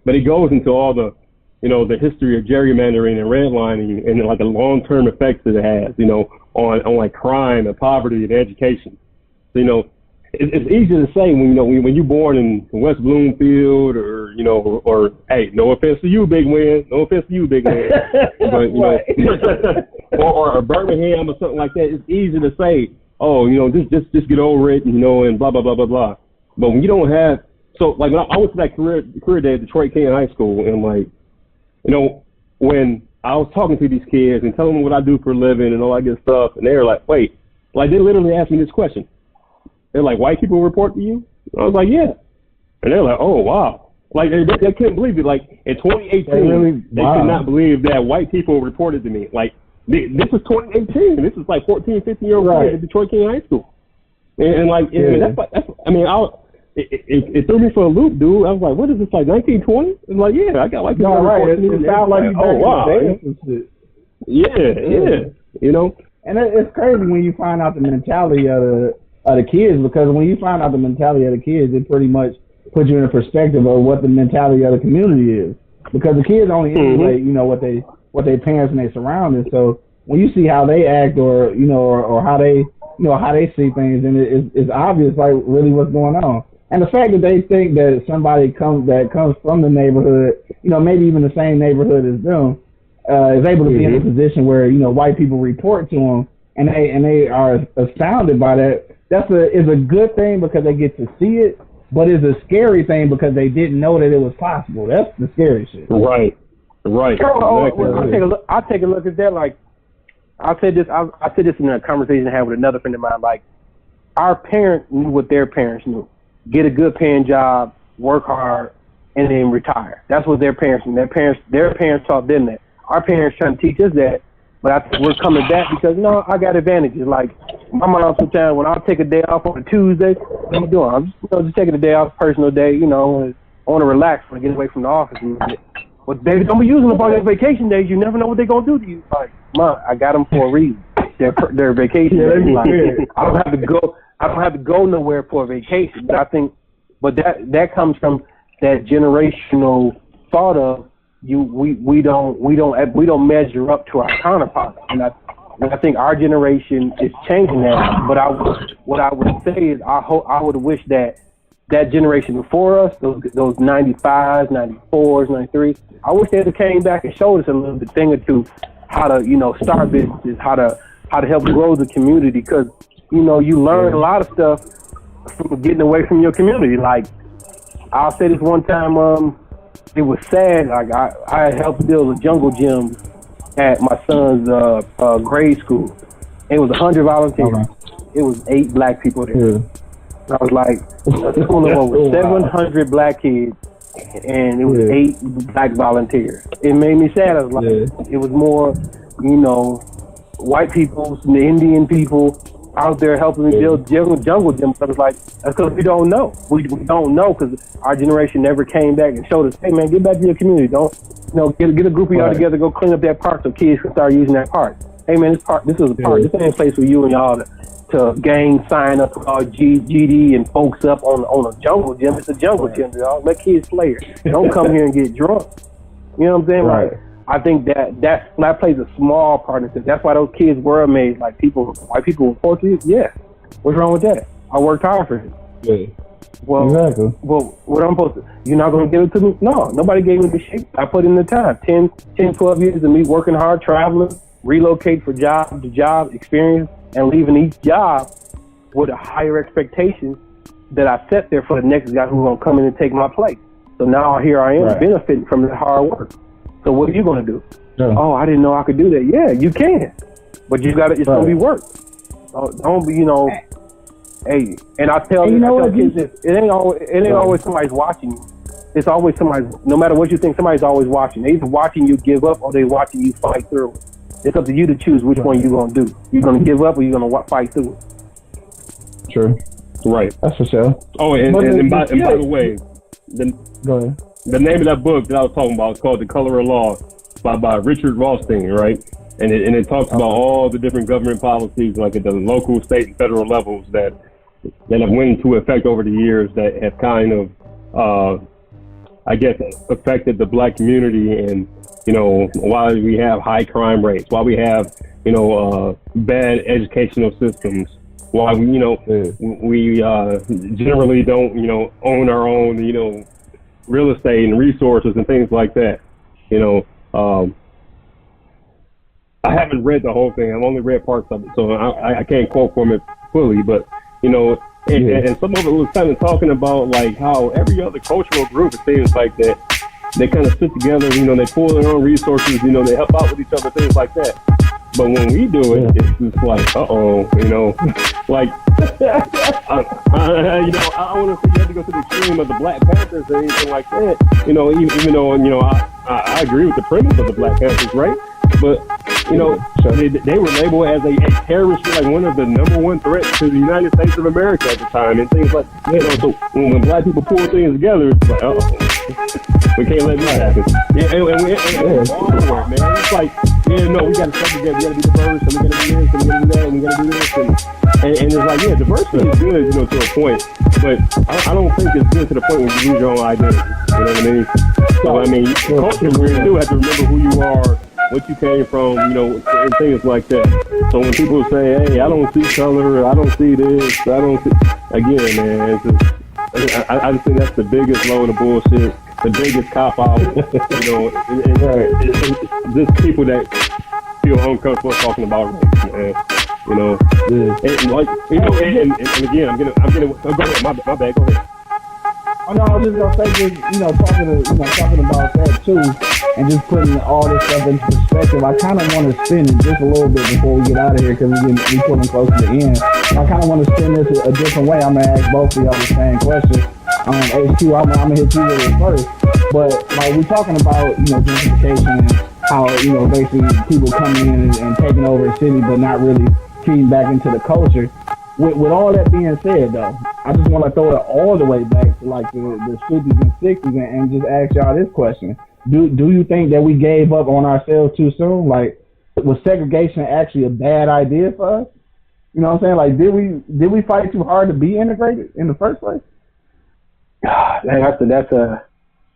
But it goes into all the, you know, the history of gerrymandering and redlining and like the long-term effects that it has, you know, on like crime and poverty and education. So, you know, it's easy to say when, you know, when you're born in West Bloomfield or, you know, or hey, no offense to you, big man, no offense to you, big man, but, you know, or Birmingham or something like that. It's easy to say, oh, you know, just get over it, you know, and blah, blah, blah, blah, blah. But when you don't have, so like when I went to that career day at Detroit King High School, and like, you know, when I was talking to these kids and telling them what I do for a living and all that good stuff, and they were like, wait, like they literally asked me this question. They're like, white people report to you? I was like, yeah. And they're like, oh, wow. Like, they couldn't believe it. Like, in 2018, they could not believe that white people reported to me. Like, this was 2018. This is like 14, 15-year-old kid at Detroit King High School. And like, that's I mean, it threw me for a loop, dude. I was like, what is this, like 1920? I'm like, yeah, I got white people reporting to me. It sounds like you oh, wow. Yeah. You know? And it's crazy when you find out the mentality of the kids, because when you find out the mentality of the kids, it pretty much puts you in a perspective of what the mentality of the community is. Because the kids only emulate, you know, what they parents and their surroundings. So when you see how they act, or you know, or how they, you know, how they see things, and it's obvious, like really what's going on. And the fact that they think that somebody comes from the neighborhood, you know, maybe even the same neighborhood as them, is able to be in a position where, you know, white people report to them, and they are astounded by that. Is a good thing because they get to see it, but it's a scary thing because they didn't know that it was possible. That's the scary shit. Right. Exactly. I'll take a look at that. Like, I said this in a conversation I had with another friend of mine. Like, our parents knew what their parents knew: get a good paying job, work hard, and then retire. That's what their parents knew. Their parents taught them that. Our parents trying to teach us that. But I think we're coming back because, no, I got advantages. Like, my mom sometimes, when I'll take a day off on a Tuesday, what am I doing? I'm just taking a day off, personal day, you know, I want to relax, want to get away from the office. But baby, don't be using them on their vacation days. You never know what they're going to do to you. Like, Mom, I got them for a reason. Their vacation days. Like, I don't have to go nowhere for a vacation. But I think, that comes from that generational thought of, we don't measure up to our counterparts, and I think our generation is changing that. But what I would say is I would wish that generation before us, those 95s, 94s, 93s, I wish they had came back and showed us a little bit thing or two, how to, you know, start businesses, how to help grow the community, because, you know, you learn a lot of stuff from getting away from your community. Like, I'll say this one time, it was sad. Like, I helped build a jungle gym at my son's grade school. It was 100 volunteers. Okay. It was 8 black people there. Yeah. I was like, a school of over 700 black kids, and it was 8 black volunteers. It made me sad. I was like, it was more, you know, white people, the Indian people out there helping me build jungle gym. So I was like, that's because we don't know. We don't know because our generation never came back and showed us, hey man, get back to your community. Don't, you know, get a group of y'all together, go clean up that park so kids can start using that park. hey man, this is a park. This ain't a place for you and y'all to gang sign up for GD and folks up on a jungle gym. It's a jungle gym, y'all. Let kids play it. Don't come here and get drunk. You know what I'm saying? Right. Like, I think that plays a small part in it. That's why those kids were amazed. Like white people were Portuguese. Yeah. What's wrong with that? I worked hard for it. Yeah. Well, exactly. Well, what I'm supposed to, you're not going to give it to me? No, nobody gave me the shit. I put in the time, 10, 12 years of me working hard, traveling, relocate for job to job experience, and leaving each job with a higher expectation that I set there for the next guy who's going to come in and take my place. So now here I am benefiting from the hard work. So what are you going to do? Yeah. Oh, I didn't know I could do that. Yeah, you can. But you got to, it's going to be work. Don't be, hey, and I tell kids this, it ain't always somebody's watching you. It's always somebody, no matter what you think, somebody's always watching. They're either watching you give up or they're watching you fight through it. It's up to you to choose which one you're going to do. You're going to give up or you're going to fight through it. True. Right. That's for sure. Oh, and by the way, go ahead. The name of that book that I was talking about is called The Color of Law by Richard Rothstein, right? And it talks about all the different government policies, like at the local, state, and federal levels that have went into effect over the years that have kind of, I guess, affected the black community, and why we have high crime rates, why we have bad educational systems, why we generally don't own our own real estate and resources and things like that. I haven't read the whole thing. I've only read parts of it, so I can't quote from it fully, but and some of it was kind of talking about like how every other cultural group, it seems like that they kind of sit together, they pull their own resources, they help out with each other, things like that. But when we do it, it's just like, like, I don't want to say you have to go to the extreme of the Black Panthers or anything like that, even though, I agree with the premise of the Black Panthers, right? But, they were labeled as a terrorist, like one of the number one threats to the United States of America at the time, and things like, so when black people pull things together, it's like, we can't let this happen. Yeah, and we're all for it, man. It's like, we got to study together, we got to be diverse, and we got to do this, and we got to do that, and we got to do this, and it's like, diversity is good, to a point, but I don't think it's good to the point where you lose your own identity. You know what I mean? So culture, where you do have to remember who you are, what you came from, and things like that. So when people say, hey, I don't see color, I don't see this, I don't see, again, man, it's just, I just think that's the biggest load of bullshit, the biggest cop out, it's just people that feel uncomfortable talking about race, man. And like, and again, I'm gonna go ahead, my bad, go ahead. Oh no, I was just gonna say, talking about that too, and just putting all this stuff into perspective. I kind of want to spin it just a little bit before we get out of here, because we're pulling close to the end. I kind of want to spin this a different way. I'm gonna ask both of y'all the same question. HQ, I'm gonna hit you with it first. But like, we're talking about gentrification and how basically people coming in and taking over a city, but not really feeding back into the culture. With all that being said, though, I just want to throw it all the way back to like the 50s and 60s and just ask y'all this question. Do you think that we gave up on ourselves too soon? Like, was segregation actually a bad idea for us? You know what I'm saying? Like, did we fight too hard to be integrated in the first place? That's a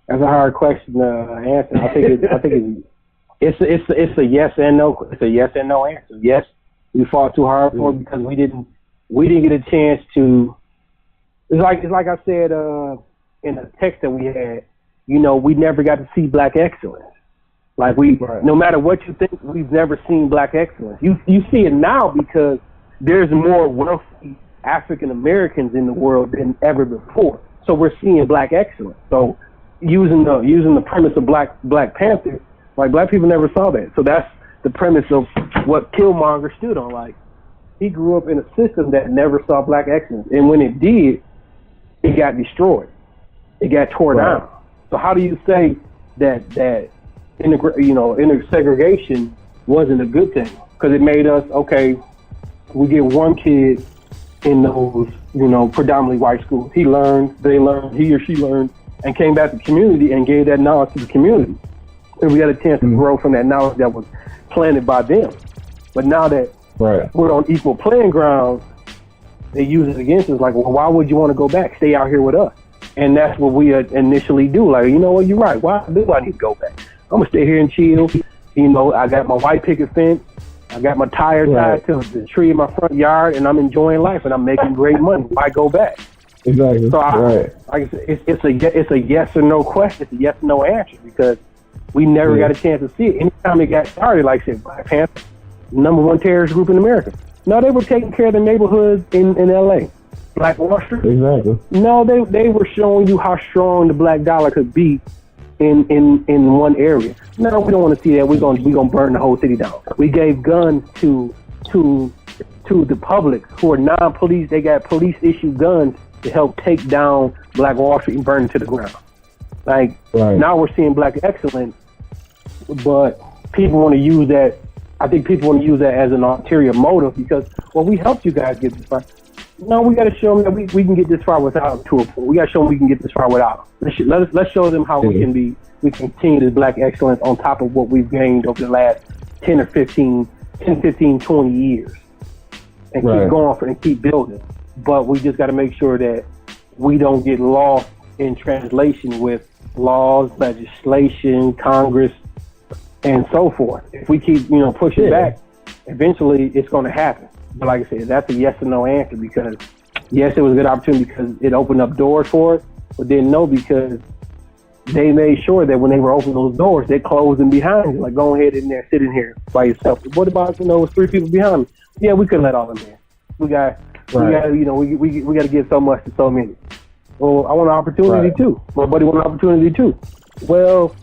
hard question to answer. I think it's a yes and no. It's a yes and no answer. Yes, we fought too hard for it because we didn't get a chance to. It's like I said in the text that we had. We never got to see black excellence. Like no matter what you think, we've never seen black excellence. You see it now because there's more wealthy African Americans in the world than ever before. So we're seeing black excellence. So using the premise of Black Panther, like black people never saw that. So that's the premise of what Killmonger stood on. Like, he grew up in a system that never saw black excellence, and when it did, it got destroyed. It got torn down. So how do you say that segregation wasn't a good thing? Because it made us, okay, we get one kid in those, predominantly white schools. He or she learned, and came back to the community and gave that knowledge to the community. And we got a chance to grow from that knowledge that was planted by them. But now that we're on equal playing ground, they use it against us. Like, well, why would you want to go back? Stay out here with us. And that's what we initially do. Like, you know what, you're right. Why do I need to go back? I'm gonna stay here and chill. You know, I got my white picket fence. I got my tire tied to the tree in my front yard, and I'm enjoying life, and I'm making great money. Why go back? Exactly. So, like I said, it's a yes or no question. It's a yes or no answer because we never got a chance to see it. Anytime it got started, like I said, Black Panther, #1 terrorist group in America. No, they were taking care of the neighborhoods in LA. Black Wall Street. Exactly. No, they were showing you how strong the black dollar could be in one area. No, we don't want to see that. We're gonna burn the whole city down. We gave guns to the public who are non-police. They got police issued guns to help take down Black Wall Street and burn it to the ground. Like now we're seeing black excellence, but people want to use that. I think people want to use that as an ulterior motive because, well, we helped you guys get this far. No, we got to show them that we can get this far without them. We got to show them we can get this far without them. Let's show them how we can continue this black excellence on top of what we've gained over the last 10 or 15, 20 years. And keep going and keep building. But we just got to make sure that we don't get lost in translation with laws, legislation, Congress, and so forth. If we keep, pushing back, eventually it's going to happen. But like I said, that's a yes or no answer because yes, it was a good opportunity because it opened up doors for us, but then no, because they made sure that when they were opening those doors, they closed them behind you. Like, go ahead in there, sit in here by yourself. What about, it was 3 people behind me? Yeah, we couldn't let all of them in. We got to give so much to so many. Well, I want an opportunity too. My buddy want an opportunity too. Well,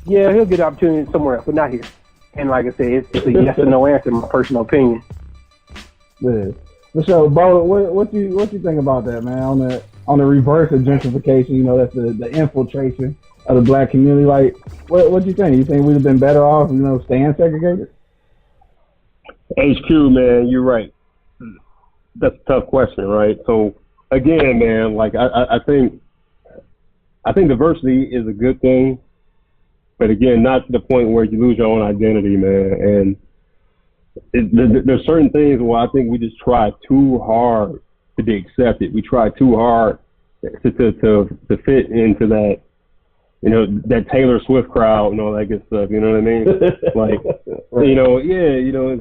yeah, he'll get an opportunity somewhere else, but not here. And like I said, it's a yes or no answer, in my personal opinion. Yeah. So, Bo, what you think about that, man? On the reverse of gentrification, that's the infiltration of the black community. Like, what you think? You think we'd have been better off, staying segregated? HQ, man, you're right. That's a tough question, right? So, again, man, like I think diversity is a good thing, but again, not to the point where you lose your own identity, man. And there's certain things where I think we just try too hard to be accepted. We try too hard to fit into that, that Taylor Swift crowd and all that good stuff. You know what I mean? Like,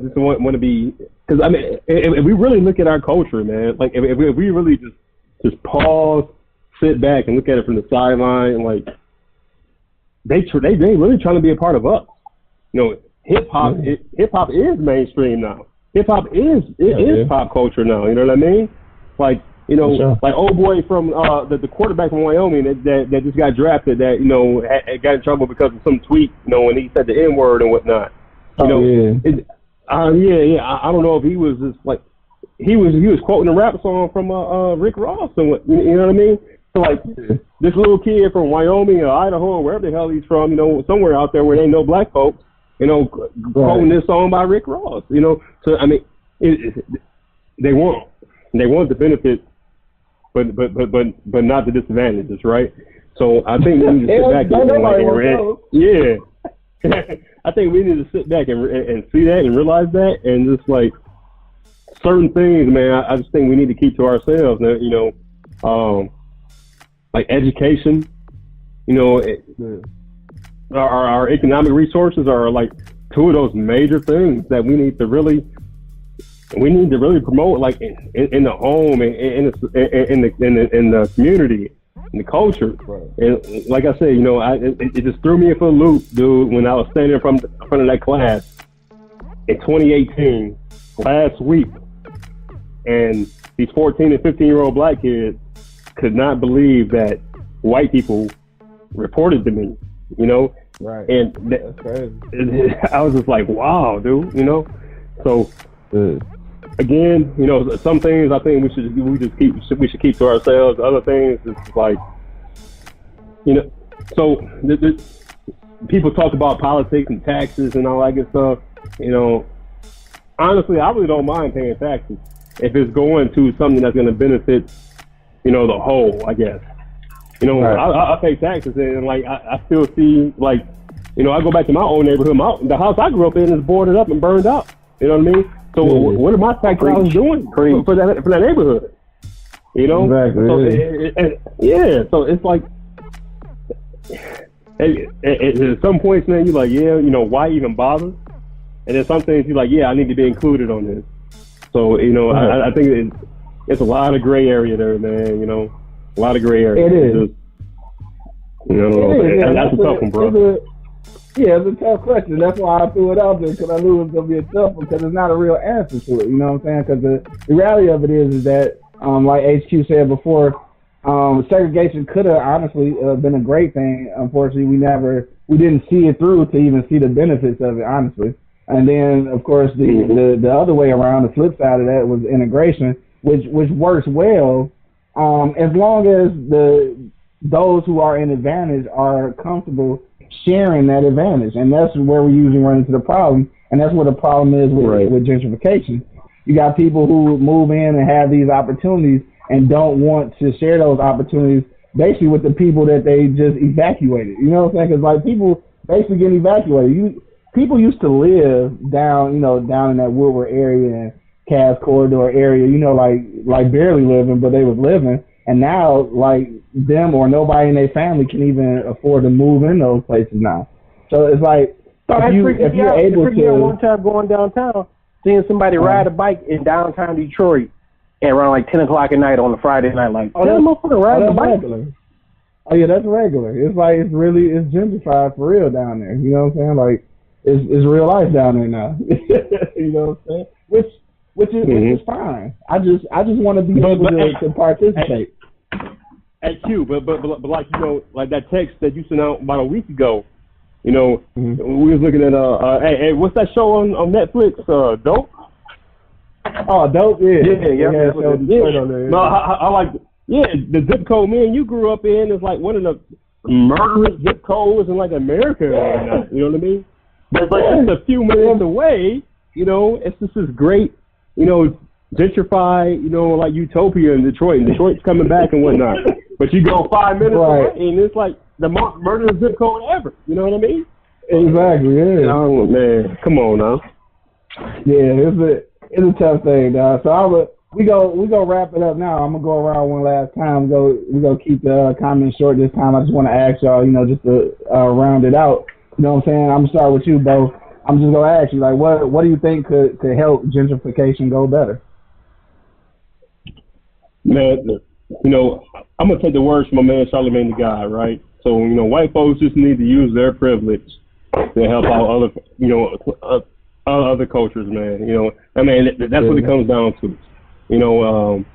just want to be. Because I mean, if we really look at our culture, man, like if we really just pause, sit back, and look at it from the sideline, like they really trying to be a part of us. Hip hop is mainstream now. Hip hop is pop culture now. You know what I mean? Like like old boy from the quarterback from Wyoming that just got drafted that got in trouble because of some tweet when he said the N-word and whatnot. I don't know if he was just like he was quoting a rap song from Rick Ross and what, you know what I mean? So like this little kid from Wyoming or Idaho or wherever the hell he's from, somewhere out there where there ain't no black folks. Quoting this song by Rick Ross, So I mean, they want the benefits, but not the disadvantages, right? So I think we need to sit back I think we need to sit back and see that and realize that, and just like certain things, man. I just think we need to keep to ourselves. Like education, Our economic resources are like two of those major things that we need to really promote, like in the home and in the community, in the culture. And like I said, it just threw me for a loop, dude, when I was standing in front of that class in 2018 last week, and these 14 and 15-year-old black kids could not believe that white people reported to me. Right. And I was just like, wow, dude, So again, some things I think we should keep to ourselves. Other things, it's like, so people talk about politics and taxes and all that good stuff. Honestly, I really don't mind paying taxes if it's going to something that's going to benefit, the whole, I guess. I pay taxes, and like I still see, like, I go back to my own neighborhood. The house I grew up in is boarded up and burned up. You know what I mean? So what are my tax dollars doing for that neighborhood? You know? Exactly. So it's like, at some points, man, you're like, yeah, you know, why even bother? And then some things you're like, yeah, I need to be included on this. So, you know, I think it's a lot of gray area there, man, you know, a lot of gray area. It is. Just, you know, that's a tough one, bro. It's a tough question. That's why I threw it out there, because I knew it was going to be a tough one, because there's not a real answer to it, you know what I'm saying? Because the reality of it is that, like HQ said before, segregation could have honestly been a great thing. Unfortunately, we didn't see it through to even see the benefits of it, honestly. And then, of course, the other way around, the flip side of that was integration, which works well as long as those who are in advantage are comfortable sharing that advantage. And that's where we usually run into the problem. And that's what the problem is with gentrification. You got people who move in and have these opportunities and don't want to share those opportunities basically with the people that they just evacuated. You know what I'm saying? Because like people basically get evacuated. People used to live down in that Woodward area and Cass Corridor area, you know, like barely living, but they was living. And now, like, them or nobody in their family can even afford to move in those places now. So it's like, if you're able to... One time going downtown, seeing somebody ride a bike in downtown Detroit at around like 10 o'clock at night on a Friday night, like, that motherfucker riding a bike. Regular. Oh, yeah, that's regular. It's like, it's gentrified for real down there. You know what I'm saying? Like, it's real life down there now. You know what I'm saying? Which is fine. I just want to be able to participate. At Q, but like, you know, like that text that you sent out about a week ago, you know, we was looking at hey, what's that show on Netflix? Dope. Oh, Dope. Yeah. No, I like the zip code. Me and you grew up in is like one of the murderous zip codes in like America. You know what I mean? But it's like just a few minutes away. You know, it's just this great, you know, gentrified, you know, like utopia in Detroit. And Detroit's coming back and whatnot. But you go 5 minutes away, and it's like the most murderous zip code ever. You know what I mean? Exactly. Yeah. Oh man, come on now. Yeah, it's a tough thing, dog. So we go wrap it up now. I'm gonna go around one last time. We go keep the comments short this time. I just want to ask y'all, you know, just to round it out. You know what I'm saying? I'm gonna start with you, Bo. I'm just gonna ask you, like, what do you think could help gentrification go better? Man, you know, I'm gonna take the words from my man Charlamagne the God, right? So, you know, white folks just need to use their privilege to help out other, you know, other cultures, man. You know, I mean, that's what it comes down to. You know,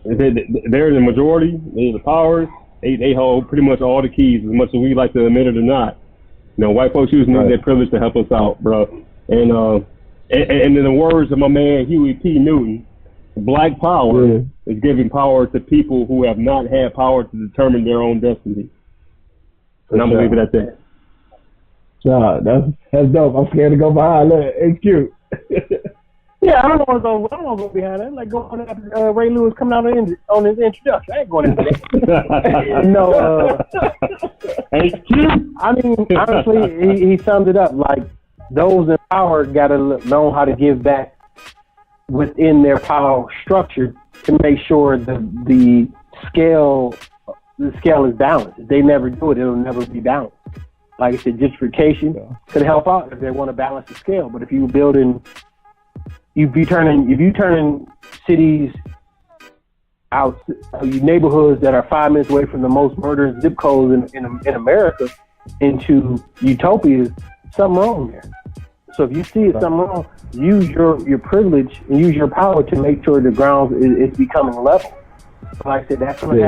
they're the majority, they're the powers. They hold pretty much all the keys, as much as we like to admit it or not. You know, white folks using their privilege to help us out, bro. And in the words of my man Huey P. Newton, Black power is giving power to people who have not had power to determine their own destiny. And I'm gonna leave it at that. Nah, that's dope. I'm scared to go behind that. It's cute. Yeah, I don't want to go behind that. Like going after Ray Lewis coming out on his introduction. I ain't going after that. No, it's cute. I mean, honestly, he summed it up. Like, those in power got to know how to give back within their power structure to make sure the scale is balanced. If they never do it, it'll never be balanced. Like I said, gentrification could help out if they want to balance the scale. But if you turning cities out, neighborhoods that are 5 minutes away from the most murderous zip codes in America into utopias, something wrong there. So if you see something wrong, use your privilege and use your power to make sure the ground is becoming level. Like I said, that's going to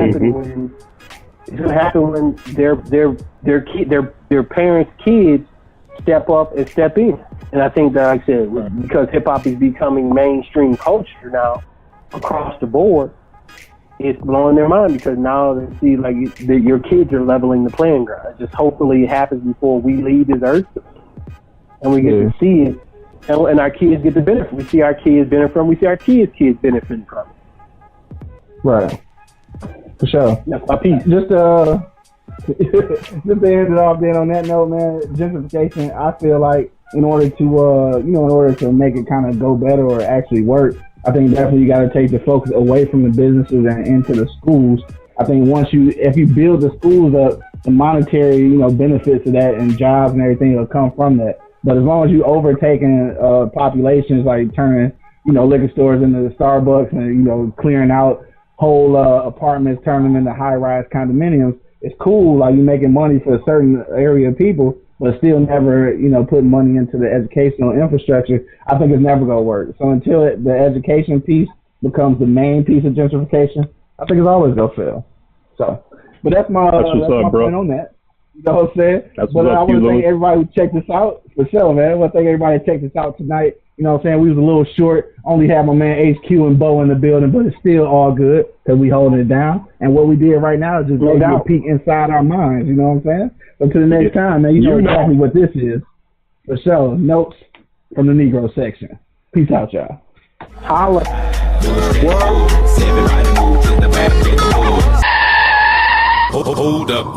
happen when their parents' kids step up and step in. And I think that, like I said, because hip hop is becoming mainstream culture now across the board, it's blowing their mind, because now they see like your kids are leveling the playing ground. Just hopefully it happens before we leave this earth, and we get to see it, and our kids get to benefit. We see our kids benefit from it. We see our kids benefiting from it. Right. For sure. That's my piece. Just to end it off then on that note, man, gentrification, I feel like in order to in order to make it kind of go better or actually work, I think definitely you got to take the focus away from the businesses and into the schools. I think if you build the schools up, the monetary benefits of that and jobs and everything will come from that. But as long as you overtaking populations, like turning liquor stores into the Starbucks and clearing out whole apartments, turning them into high-rise condominiums, it's cool. Like, you're making money for a certain area of people, but still never, putting money into the educational infrastructure. I think it's never going to work. So until the education piece becomes the main piece of gentrification, I think it's always going to fail. So, but that's my point on that. You know what I'm saying? But I want to thank everybody who checked us out. For sure, man. I want to thank everybody who checked us out tonight. You know what I'm saying? We was a little short. Only had my man HQ and Bo in the building, but it's still all good because we holding it down. And what we did right now is just go down, peek inside our minds. You know what I'm saying? So to the next time, man, you know exactly what this is. For sure. Notes from the Negro section. Peace out, y'all. Holla. Hold up.